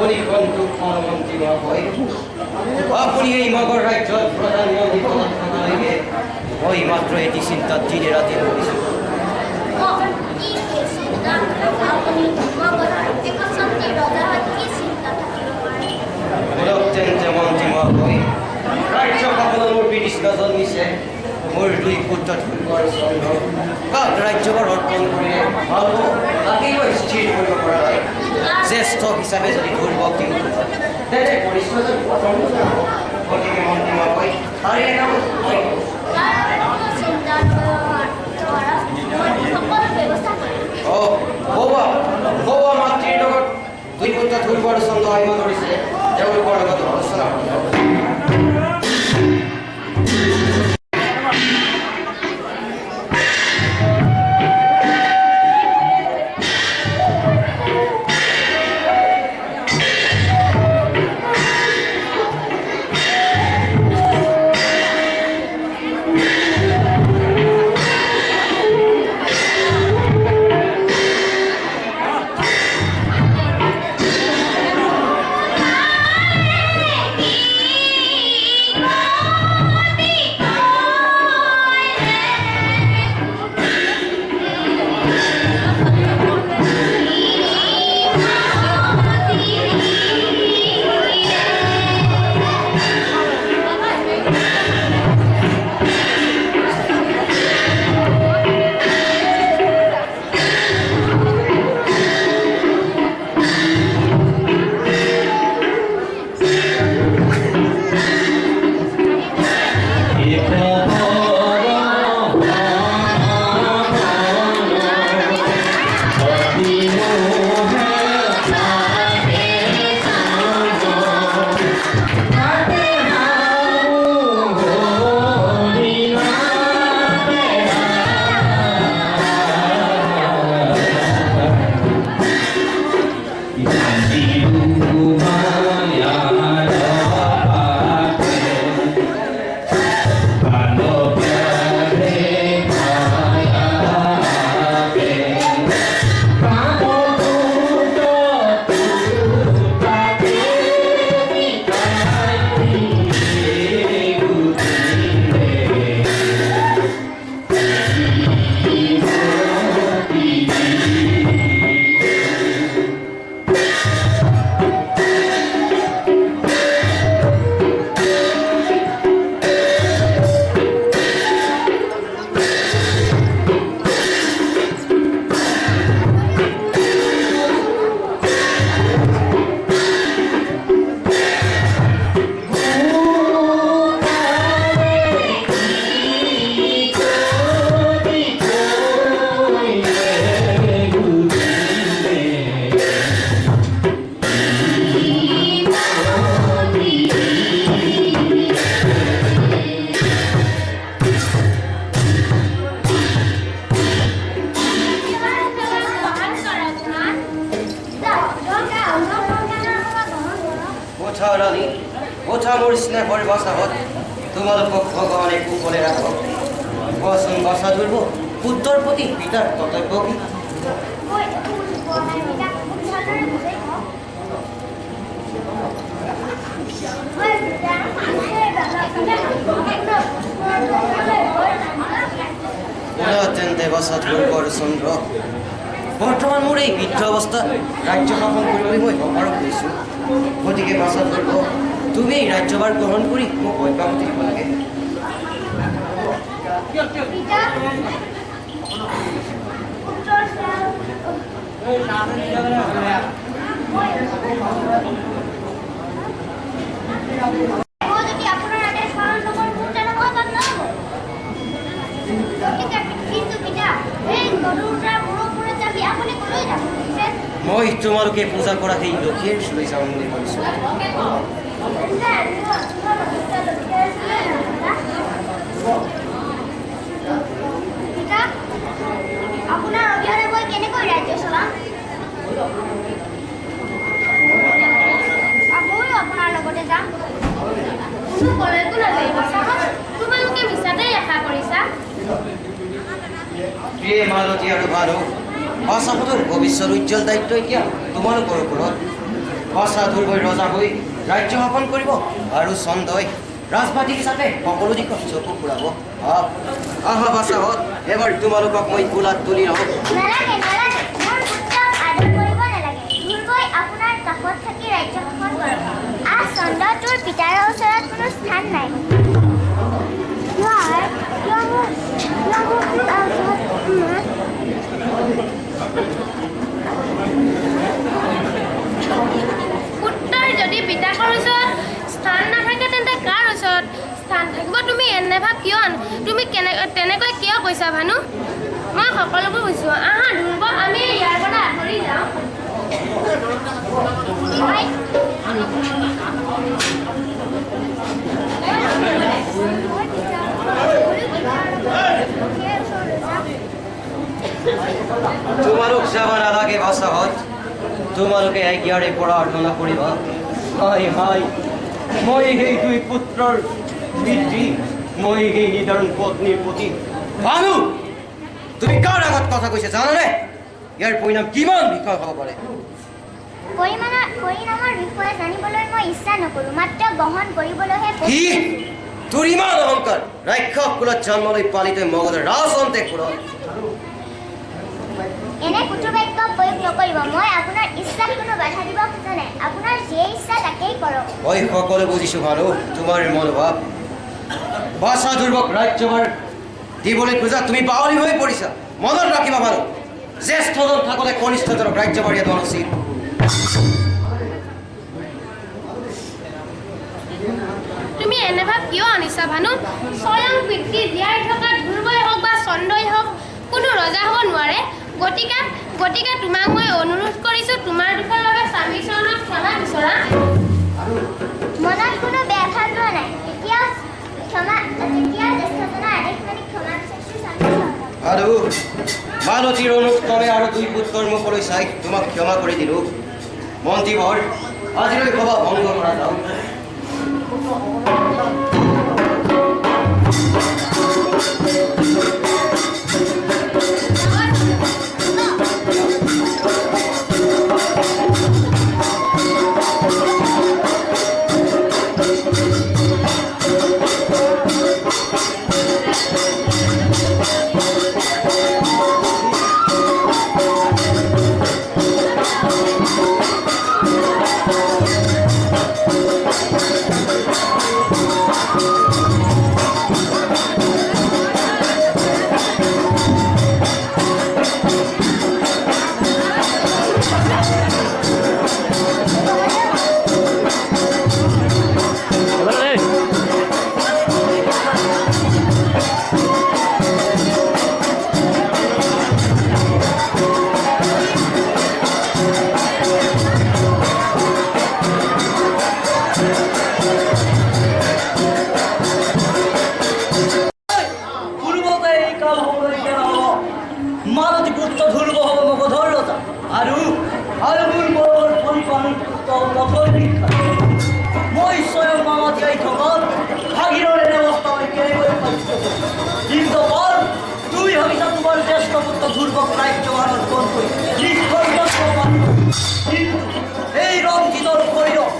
আপুনি বন্ধুক মন্ত্ৰী মহাশয় আপুনি এই মগৰ ৰাজ্যত প্ৰধান মন্ত্ৰী পদত থকালৈকে মই মাত্ৰ এটি চিন্তাত দিনে ৰাতি কৰিছোঁ তেন্তে মন্ত্ৰী মহাশয় ৰাজ্য শাসনৰ মোৰ বিদিষ্টা জন্মিছে মোৰ দুই পুত্ৰ কাক ৰাজ্যভাৰ অৰ্পণ কৰিলে ভাল হ'ব তাকেই মই স্থিৰ কৰিব পৰা নাই জ্যেষ্ঠ হিচাপে যদি দুৰ্ভক্তি তেন্তে পৰিচয় গতিকে মন্ত্ৰী মহাশয় তাৰে এটা বৌৱা মাতৃৰ লগত দুই পুত্ৰ ধ্ৰুৱ আৰু চন্দ্ৰ আহিব ধৰিছে তেওঁলোকৰ লগত আলোচনা মোৰ স্নেহৰ বাচাহত তোমালোকক ভগৱানে কুশলে ৰাখক কোৱাচোন বাচা ধৰিব পুত্ৰৰ প্ৰতি পিতাৰ কৰ্তব্য কি তেন্তে বাচা ধৰিব চন্দ্ৰ বৰ্তমান মোৰ এই বৃদ্ধ অৱস্থা ৰাজ্য শাসন কৰিবলৈ মই অপাৰগ হৈছোঁ গতিকে বাচা ধৰিব তুমি এই ৰাজ্যভাৰ গ্ৰহণ কৰি মোক অব্যাহতি দিব লাগে মই তোমালোকে পূজা কৰা সেই লক্ষীৰ লৈ যাম বুলি ভাবিছোঁ আপোনাৰ অভিয়ানে মই কেনেকৈ ৰাজ্য চলাম মই আপোনাৰ লগতে যাম কোনো কলেজো নাযাব তোমালোকে মিছাতেই আশা কৰিছা প্ৰিয়ে মালতী আৰু বালক অসাপতৰ ভৱিষ্যৰ উজ্জ্বল দায়িত্ব এতিয়া তোমালোকৰ ওপৰত বাছাধুৰ হৈ ৰজা হৈ ৰাজ্য শাসন কৰিব আৰু চন্দই ৰাজবাটী হিচাপে সকলো দিশত চকু ফুৰাব। আহা বাছাহঁত, এবাৰ তোমালোকক মই কোলাত তুলি ৰাখোঁ। নালাগে নালাগে, মোৰ পুত্ৰক আদৰ কৰিব নালাগে। দূৰ গৈ আপোনাৰ কাষত থাকি ৰাজ্য শাসন কৰক। চন্দ, তোৰ পিতাৰ ওচৰত কোনো স্থান নাই। পুত্ৰৰ যদি পিতাকৰ ওচৰত স্থান নাথাকে তেন্তে কাৰ ওচৰত স্থান থাকিব? তুমি এনে ভাৱ কিয় তুমি তেনেকৈ কিয় কৈছা ভানু? মই সকলোবোৰ বুজিছোঁ। আহা ধ্ৰুৱ, আমি ইয়াৰ পৰা আঁতৰি যাওঁ। তোমালোক যাব নালাগে বাছাহঁত, তোমালোকে ইয়াৰে পৰা আৰাধনা কৰিবা। হাই হাই, মই সেই দুই পুত্ৰৰ পিতৃ, মই সেই নিদাৰুণ পত্নীৰ পতি। ভানু, তুমি কাৰ আগত কথা কৈছা জানানে? ইয়াৰ পৰিণাম কিমান বিষয় হ'ব পাৰে? পৰিণামৰ বিষয়ে জানিবলৈ মই ইচ্ছা নকৰোঁ, মাত্ৰ গ্ৰহণ কৰিবলৈহে। কি তোৰ ইমান অহংকাৰ? ৰাক্ষস কুলত জন্ম লৈ পালিত মগধৰ ৰাজন্তে কুলত এনে কুটু বাক্য প্ৰয়োগ নকৰিব। মই আপোনাৰ ইচ্ছাত কোনো বাধা দিব খোজা নাই। আপোনাৰ যি ইচ্ছা তাকেই কৰক। মই সকলো বুজিছোঁ ভানু, তোমাৰ মনোভাৱ। বাছাধুৰ্বক ৰাজ্যভাৰ দিবলৈ খোজা তুমি বাউলী হৈ পৰিছা। মনত ৰাখিবা ভানু, জ্যেষ্ঠজন থাকোঁতে কনিষ্ঠজনক ৰাজ্যভাৰ দিয়া উচিত। তুমি এনে ভাৱ কিয় আনিছা ভানু? স্বয়ং পিতৃ জীয়াই থকা ধ্ৰুৱই হওক বা চন্দই হওক কোনো ৰজা হ'ব নোৱাৰে। গতিকে তোমাক মই অনুৰোধ কৰিছোঁ, তোমাৰ দুখৰ বাবে স্বামী চৰণক ক্ষমা বিচৰা। মনত কোনো বেয়া ভাৱ লোৱা নাই। তেতিয়া জ্যেষ্ঠজনৰ আদেশ মানি ক্ষমা বিচাৰিছোঁ। আৰু মালতীৰ অনুক্ৰমে আৰু দুই পুত্ৰৰ মুখলৈ চাই তোমাক ক্ষমা কৰি দিলোঁ। মন্ত্ৰীবৰ, আজিলৈ সভা ভংগ কৰা যাওক। মালতী পুত্ৰ ধ্ৰুৱ হ'ব মগধৰ ৰজা, আৰু মোৰ মনৰ পৰিপালন মই স্বয়ং মামা জীয়াই থকাত ভাগিৰৰ এনে অৱস্থা মই কেনেকৈ পাইছোঁ? কিন্তু তুমি ভাবিছা তোমাৰ জ্যেষ্ঠ পুত্ৰ ধ্ৰুৱক ৰাজ্যভাৰ অৰ্পণ কৰি এই ৰঞ্জিতৰ শৰীৰত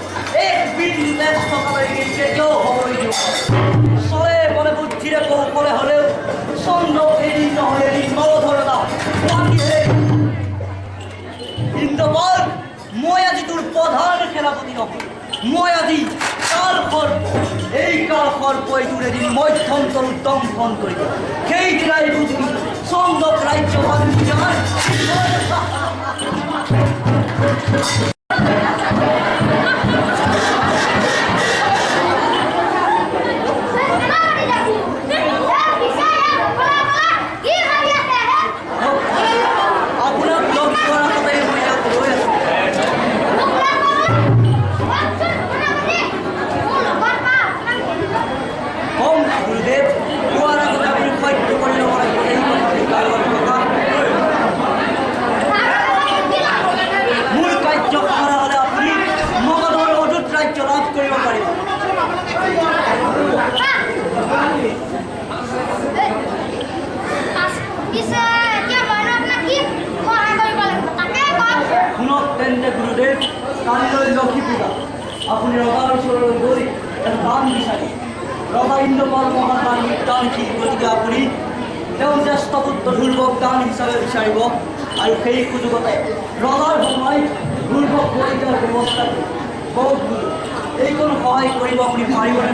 এক বিন্দু তেজ থকালৈকে কেতিয়াও হ'বলৈ দিব। চলে মনে বুদ্ধিৰে কৌশলে হ'লেও চন্দ্ৰক এদিন নহয় এদিন মগধৰ ইন্দ্ৰপাল, মই আজি তোৰ প্ৰধান সেনাপতি নহয়। মই আজি এই কাল সৰ্পই তোৰ এদিন মধ্যন্তৰ দংশন কৰিব। সেইদিনাই বুজিবি চন্দ্ৰক ৰাজ্যভাৰ গুৰুদেৱ কালিলৈ লক্ষী পূজা আপুনি ৰজাৰ ওচৰলৈ গৈ এটা দান বিচাৰি ৰজা ইন্দ্ৰপাল মহাদান দানশীল গতিকে আপুনি তেওঁৰ জ্যেষ্ঠ পুত্ৰ ধ্ৰুৱক দান হিচাপে বিচাৰিব আৰু সেই সুযোগতে ৰজাৰ সময় ধ্ৰুৱক পৰিত্যাগ ব্যৱস্থা বহুত এইকণ সহায় কৰিব আপুনি পাৰিবনে?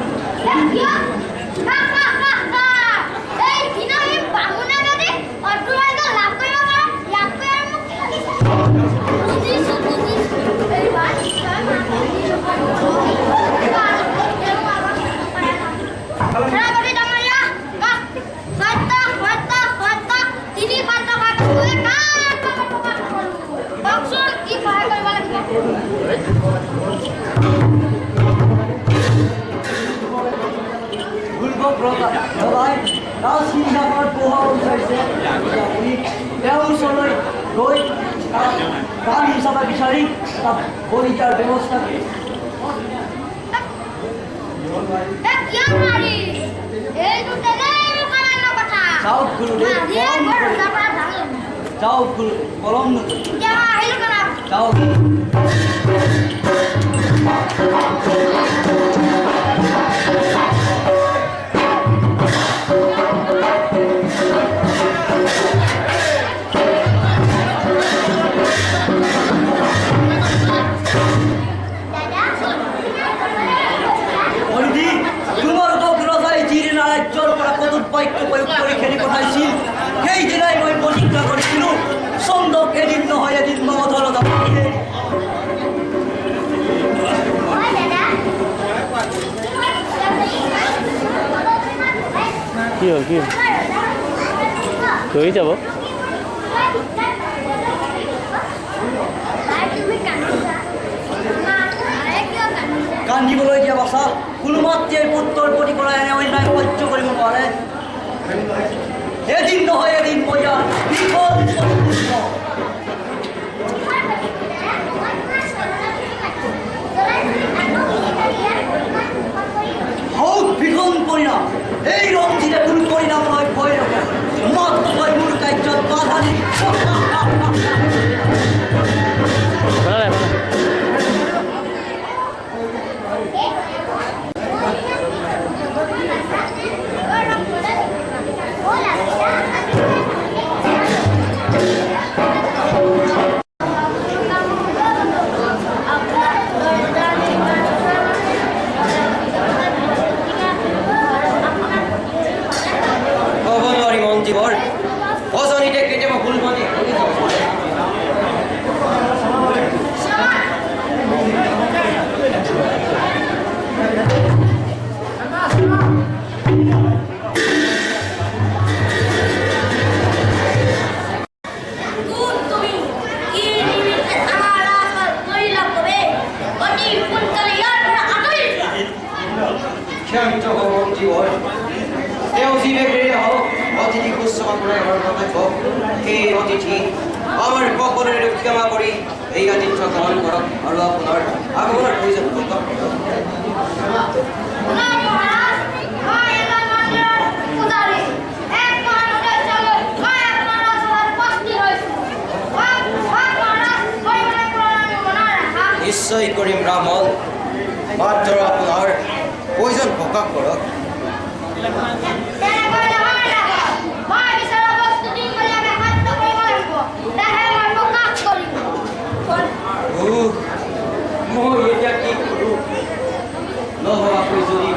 ৰাজসিংহাসনত বহাব বিচাৰিছে আপুনি তেওঁৰ ওচৰলৈ গৈ দান হিচাপে বিচাৰি তাত বলিদাৰ ব্যৱস্থা যাওক গুৰুদেৱ যাওক গুৰুদেৱ পলম নকৰিব যাওক বাক্য প্রয়োগ করে খেলি পঠাইছিল সেই দিনাই মই প্রতিজ্ঞা করেছিল চন্দক এদিন নহয় এদিন মধুরতা পাইয়ে কি হল কি হয়ে যাব কান্দিবলগীয়া বাচা কোনো মাতৃয়ে পুত্ৰৰ প্ৰতি কৰা এনে অন্যায় সহ্য কৰিব নোৱাৰে এদিন নহয় এদিন মই ইয়াৰ বিফল হওক ভীষণ পৰিণাম এই ৰঞ্জিতে কোনো পৰিণাম নহয় ভয় নকৰে মাত্ৰ হয় মোৰ কাৰ্যত বাধা দি আমার সকলের ক্ষমা করি এই আতিথ্য গ্রহণ করক আর আপনার আগমনের প্রয়োজন নিশ্চয় করিম ব্রাহ্মণ মাত্র আপনার প্রয়োজন প্রকাশ করক মই এতিয়া কি কৰোঁ নহোৱাকৈ যদি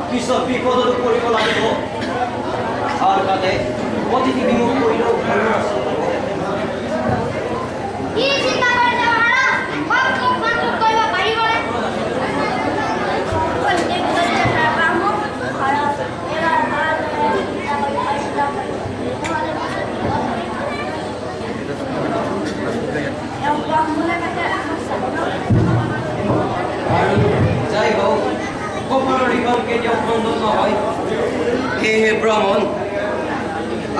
পিছত বিপদত পৰিব লাগিব আৰু তাতে অতিথি বিমুখ কৰিলেও যাই হোক কপালৰ ৰিকল কেতিয়াও খণ্ডন নহয় সেয়েহে ব্ৰাহ্মণ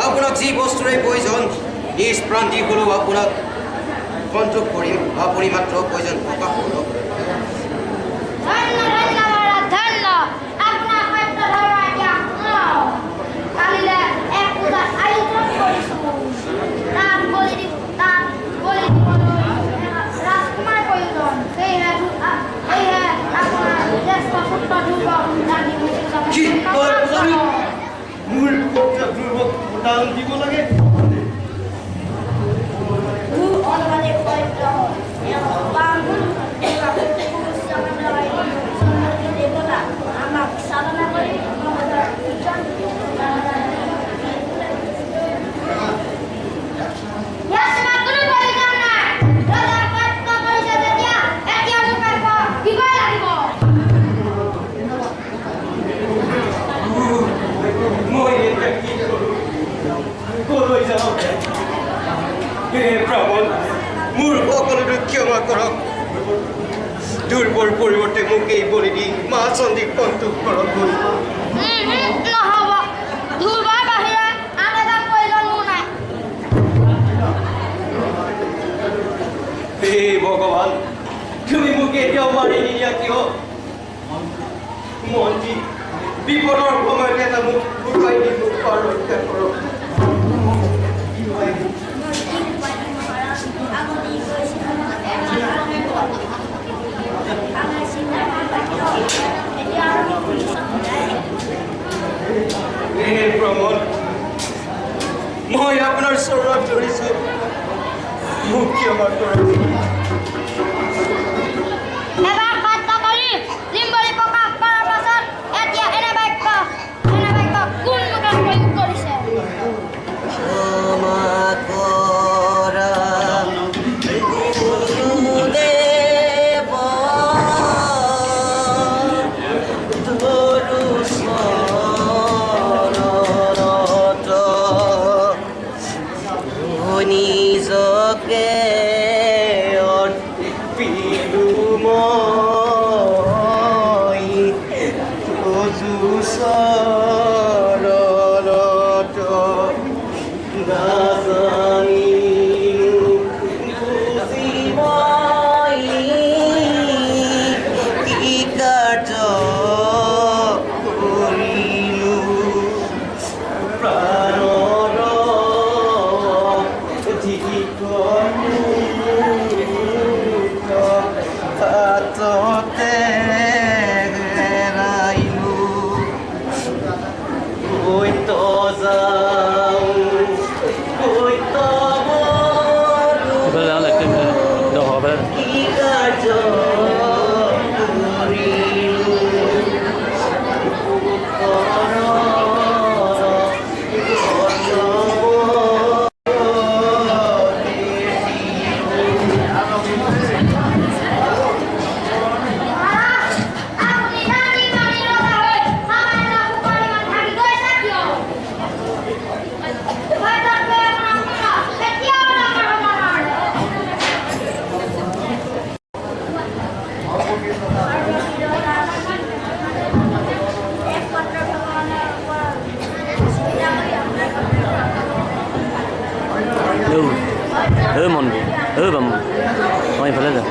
আপোনাক যি বস্তুৰে প্ৰয়োজন নিজ প্ৰান্তি হ'লেও আপোনাক সন্তোষ কৰিম আপুনি মাত্ৰ প্ৰয়োজন প্ৰকাশ কৰক দান দিব লাগে মোৰ সকলোকে ক্ষমা কৰক দুৰ্বৰ পৰিৱৰ্তে মোক এই বলি দি মা চণ্ডীক সন্তোষ কৰক নহ'ব দুৰ্বৰ বাহিৰে আন এটা প্ৰয়োজন মোৰ নাই হে ভগৱান তুমি মোক এতিয়াও মাৰি নিদিয়া কিয় মন্ত্ৰী বিপদৰ সময়ত এটা মোক উপায় দি মোক ৰক্ষা কৰক ভ্ৰমণ মই আপোনাৰ চৰণত ধৰিছোঁ মোক ক্ষমা কৰক এবাৰ সত্য কৰি লিম্বলি প্ৰকাশ কৰাৰ পাছত এতিয়া এনে বাক্য কোন লোকে প্ৰয়োগ কৰিছে ক্ষমা কৰা নিজকে অৰ্পিলো মই চৰণত নাজানিলো বুজি মই কি কাৰ্য কৰিলো প্ৰাণৰ হাততে হেৰাইলো কৈত যাওঁ কৈত কি কাৰ্য মন বাম মই এইফালে যাম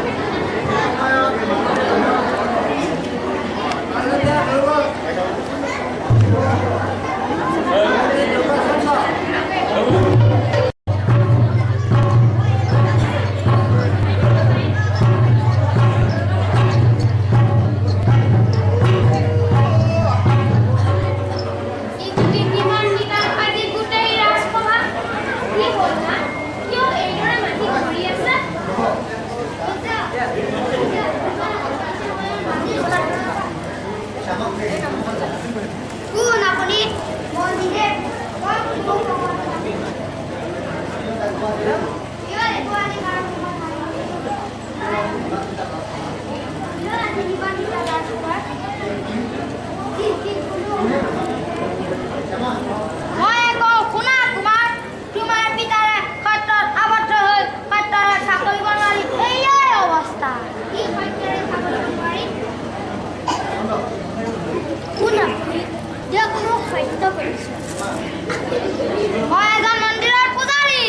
মই এজন মন্দিৰৰ পূজাৰী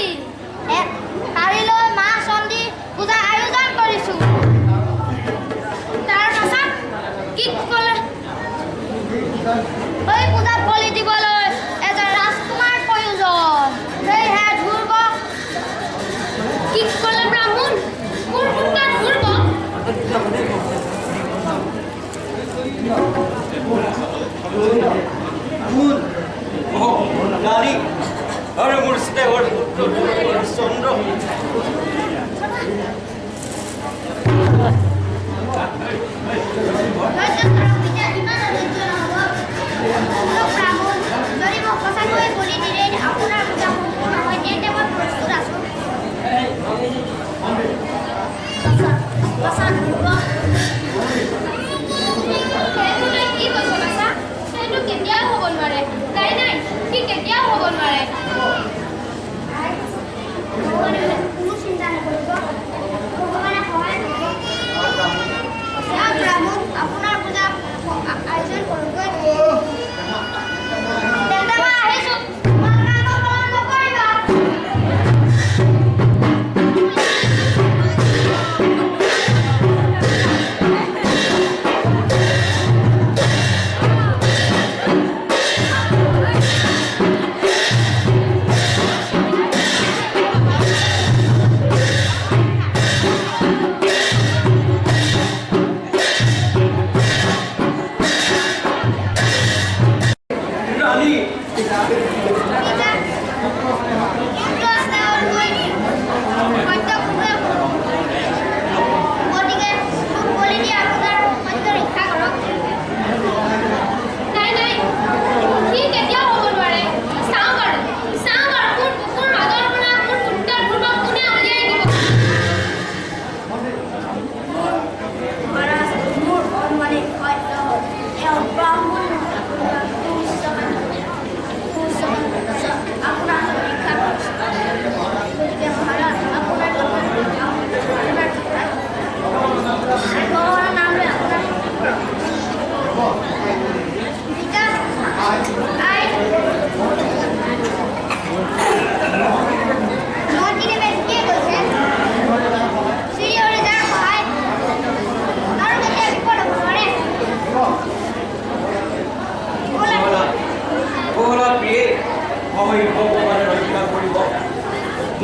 আৰু মোৰ স্নেহৰ পুত্ৰ চন্দ্ৰ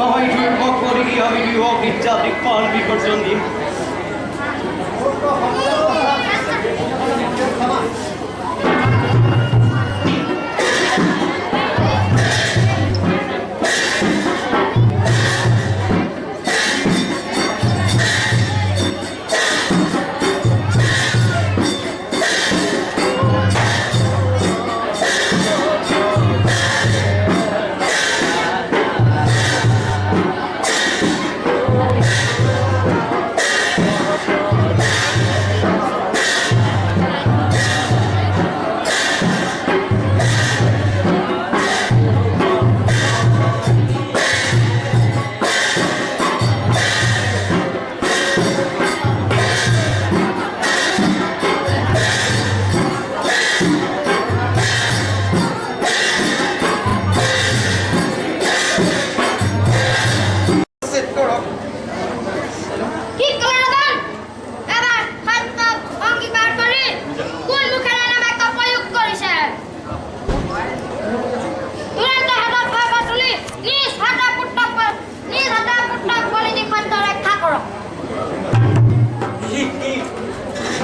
নহয় দুৰ্ভোগ কৰি আমি দুয়োক নিৰ্যাতিক পাল বিসৰ্জন দিম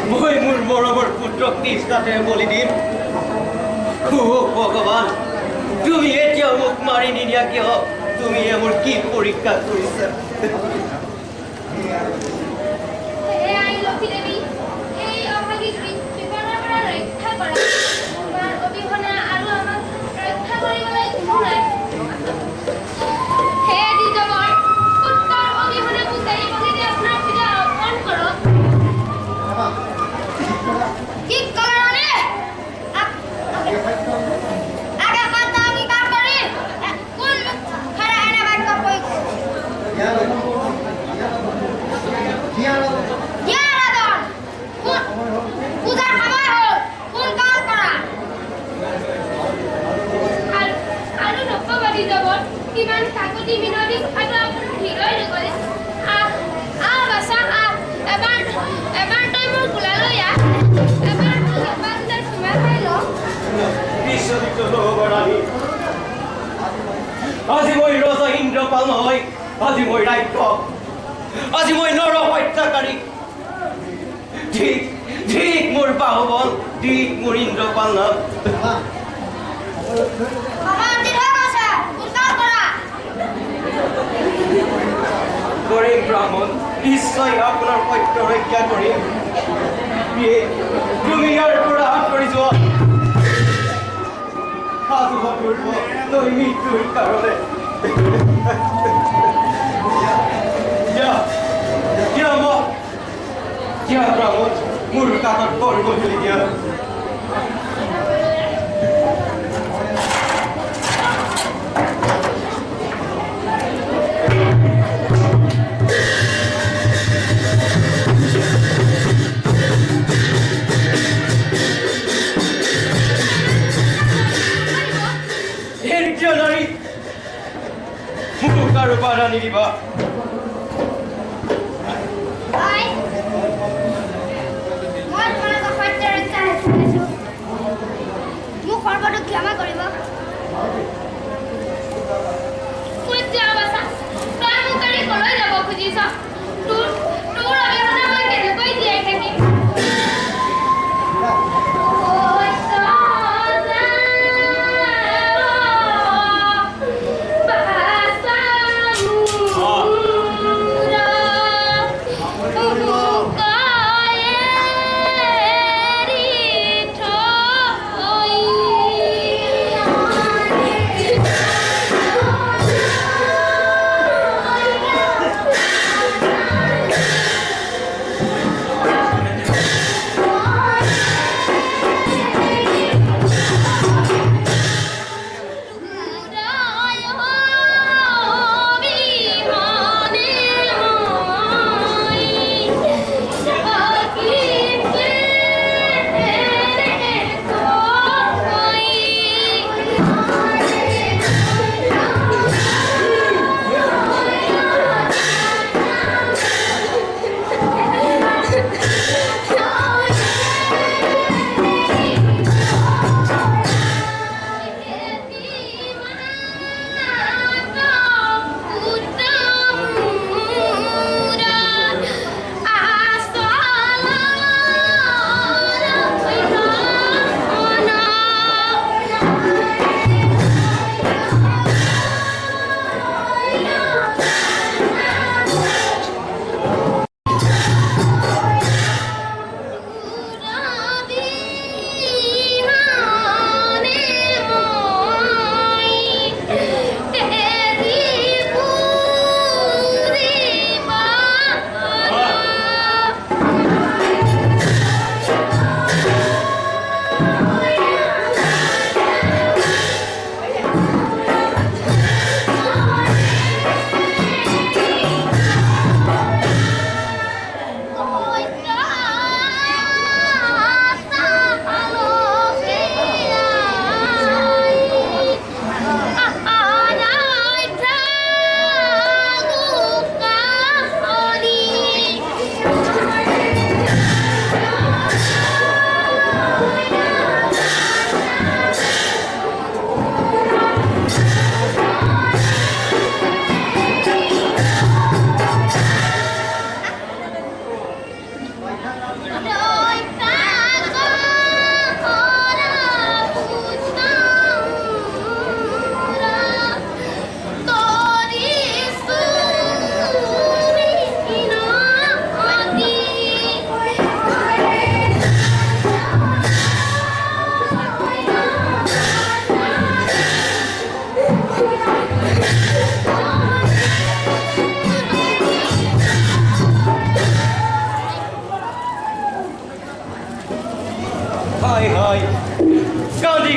মই মোৰ মৰমৰ পুত্ৰক নিজ হাতেৰে বলি দিম ভগৱান তুমি এতিয়াও মোক মাৰি নিনিয়া কিয় তুমি মোৰ কি পৰীক্ষা কৰিছা কিমান কাকতি মিনতি কথাটো আপুনি ধীৰই নকৰে এবাৰ তই মোৰ গোলালৈ ইয়াত এবাৰ সোমাই খাই ল আজি মই ৰজা ইন্দ্ৰপাল নহয় আজি মই ৰাজ্য আজি মই নৰ হত্যাকাৰী ঠিক ঠিক মোৰ বাহুবল ঠিক মোৰ ইন্দ্ৰপাল নাম আমাৰ দিধা আছে উত্তৰ কৰা ব্ৰাহ্মণ নিশ্চয় আপোনাৰ সত্য ৰক্ষা কৰিম তুমি ইয়াৰ পৰা হাত কৰি যোৱা সাধু কৰিব তই মৃত্যুৰ কাৰণে ব্ৰাহ্মণ মোৰ কাষত কৰিব বুলি দিয়া আৰু বাধা নিদিবা মোক সৰ্বদা ক্ষমা কৰিব প্ৰাণ মুকাৰি কলৈ যাব খুজিছ তোৰ অবিহনে মই কেনেকৈ জীয়াই থাকিম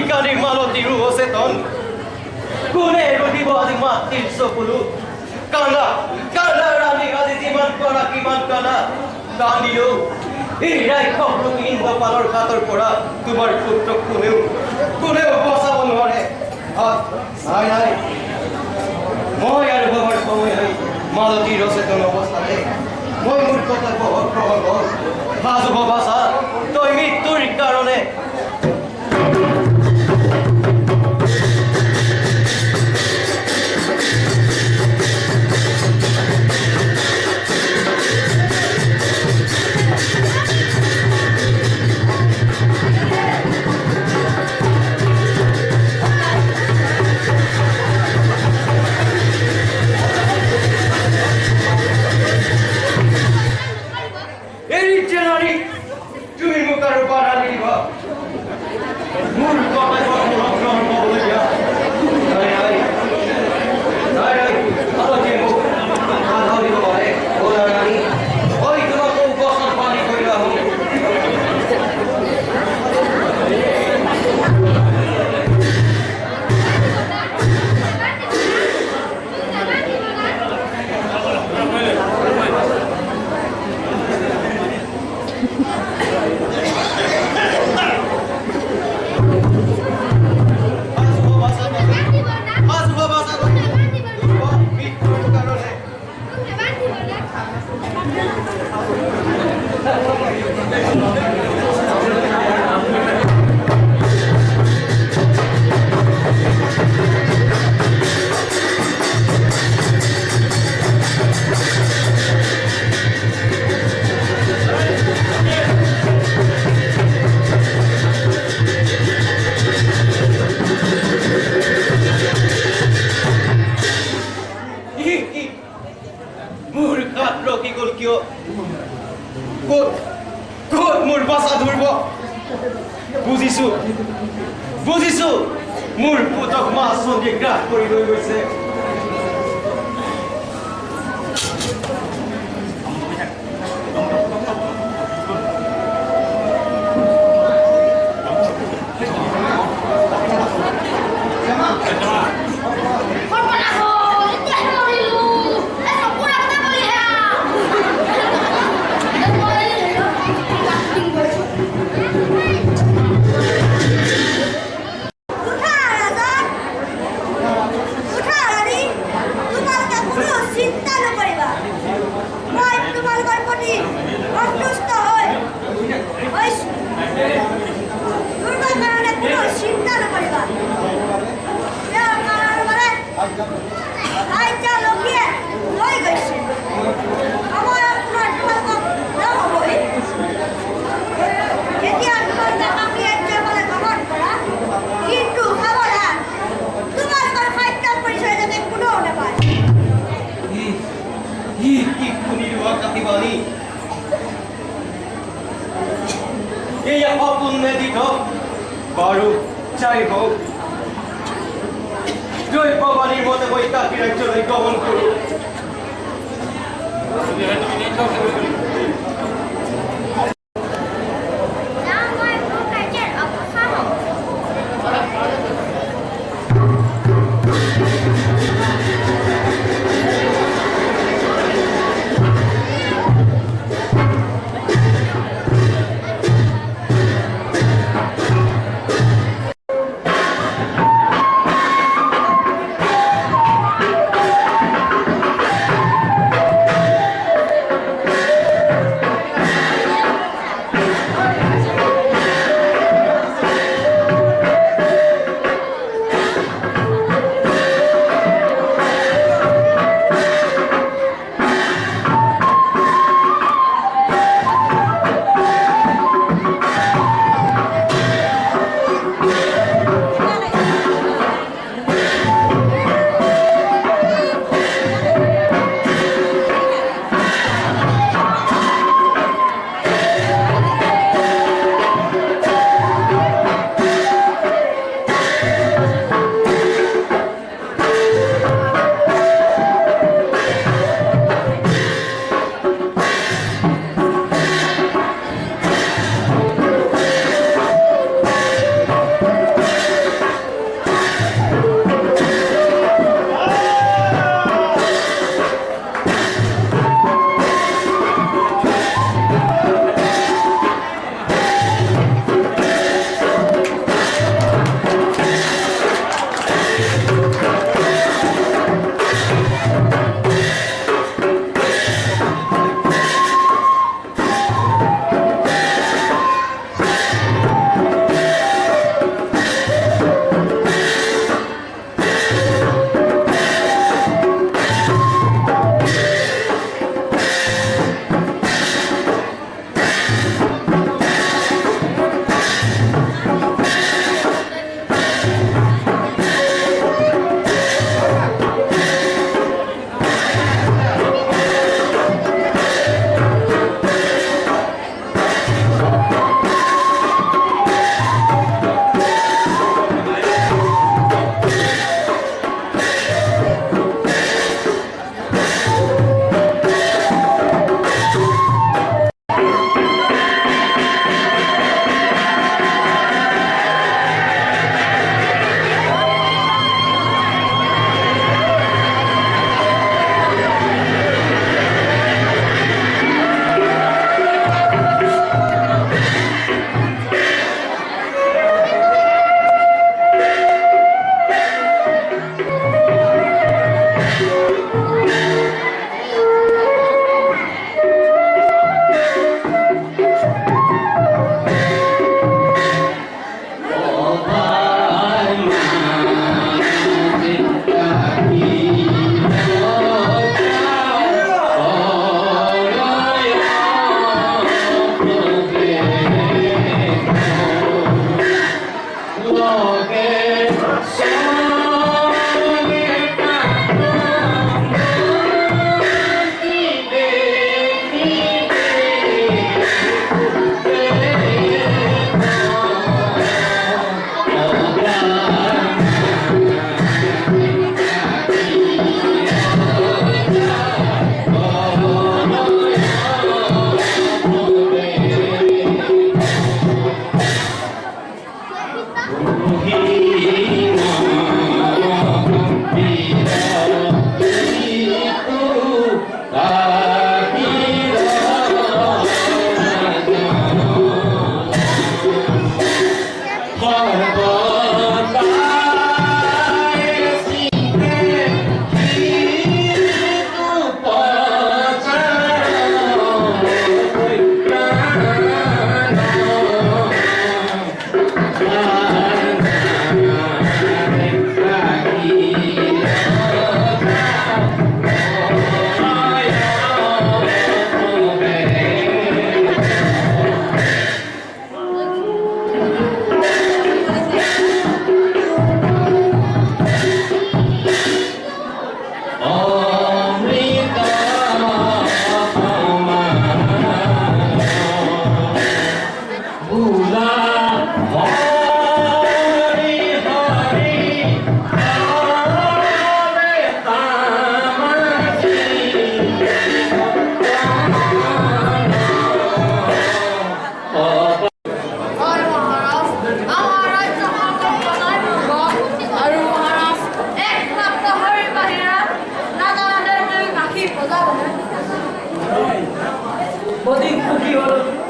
কালি মালতীৰো অচেতন কোনে ৰধিব আজি মাতৃৰ চকুলো কান্দা ৰাণী আজি যিমান কৰা কিমান কান্দা কান্দিলেও এই ৰাক্ষস ৰূপী ইন্দ্ৰপালৰ হাতৰ পৰা তোমাৰ পুত্ৰক কোনেও বচাব নোৱাৰে নাই মই আৰু ভবাৰ সময় হৈ মালতীৰ অচেতন অৱস্থাতে মই মোৰ কৰ্তব্য গ্ৰহণ কৰ সাজু বাছা তই মৃত্যুৰ কাৰণে গতি গ'ল কিয় ক'ত ক'ত মোৰ বাচা ধৰিব বুজিছো মোৰ পুতক মা চন্দীয়ে গ্ৰাস কৰি লৈ গৈছে এয়া অপুণ্যে দিত বাৰু চাই হওক দ্ৰব্যবাণীৰ মতে মই কাকি ৰাজ্যলৈ গমন কৰোঁ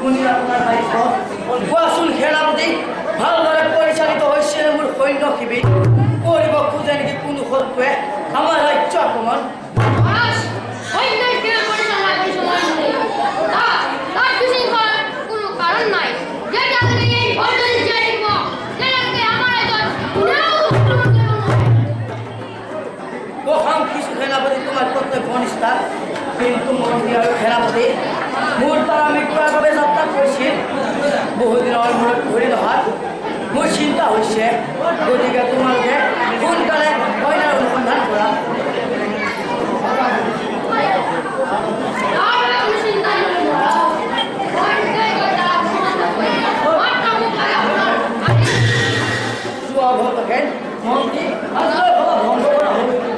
শুনি আপোনাৰ দায়িত্ব কোৱাচোন সেনাপতি ভালদৰে পৰিচালিত হৈছে মোৰ সৈন্য শিবিৰ কৰিব খোজে নেকি কোনো শত্ৰুৱে আমাৰ ৰাজ্য আক্ৰমণ কিছু সেনাপতি তোমাৰ কৰ্তব্য নিষ্ঠা কিন্তু মন্ত্ৰী আৰু সেনাপতি মোৰ দ্বাৰা মৃত্যুৰ বাবে যাত্ৰা কৰিছিল বহুদিনৰ মূৰত ঘূৰি নহাত মোৰ চিন্তা হৈছে গতিকে তোমালোকে সোনকালে কইনাৰ অনুসন্ধান কৰা যোৱা ভক্তকে মন্ত্ৰী আজিলৈ ভবা ভংগ কৰা হ'ল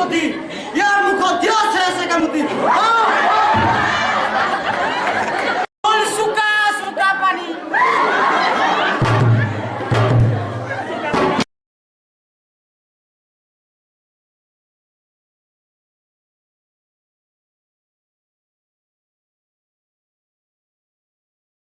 কামতি ইয়াৰ মুখত দিয়া আছে কামতি